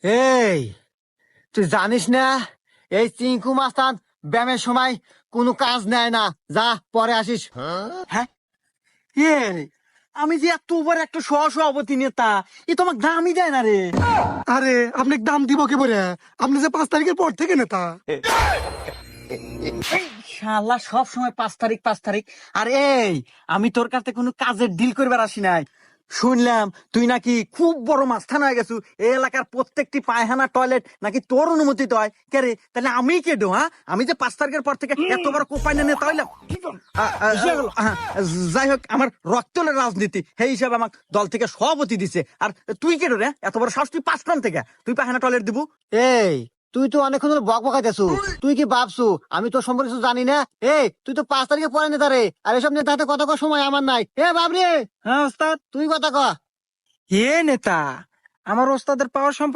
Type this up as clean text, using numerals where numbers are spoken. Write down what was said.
এই তুই জানিস না এই চিঙ্কু মাস্তান ব্যায়ামের সময় কোনো কাজ নেয় না, যা পরে আসিস। হ্যাঁ এ রে, আমি যে এত বড় একটা সভাপতি নেতা, এ তো আমাকে দামই দেয় না রে। আরে আপনাকে দাম দিব কি বলে? আপনি যে 5 তারিখের পর থেকে নেতা। শালা সব সময় 5 তারিখ 5 তারিখ। আর এই, আমি তোর কাছে কোনো কাজের ডিল করবার আসি নাই। শুনলাম তুই নাকি খুব বড় মাস্তান হয়ে গেছু, এই এলাকার প্রত্যেকটি পায়খানা টয়লেট নাকি তোর অনুমতি হয়। কে রে, তাহলে আমি কে ডো? হ্যাঁ, আমি যে 5 তারিখের পর থেকে এত বড় কোপাইনা নেতা হইলাম। যাই হোক, আমার রক্তলের রাজনীতি সেই হিসাবে আমাকে দল থেকে সভাপতি দিছে। আর তুই কে রে, এত বড় সাহস? তুই 5 থেকে তুই পায়খানা টয়লেট দিবু? এই তুই তো অনেকক্ষণ ধরে বক বকাইতেছু, তুই কি ভাবছু আমি তোর সম্পর্কে কিছু জানি না? এই তুই তো 5 তারিখে পরে নেতা রে, আর এসব নেতা হাতে কথা কর সময় আমার নাই। এ বাবরে, হ্যাঁ ওস্তাদ। তুই কথা ক। এ নেতা, আমার ওস্তাদের পাওয়ার সম্পর্কে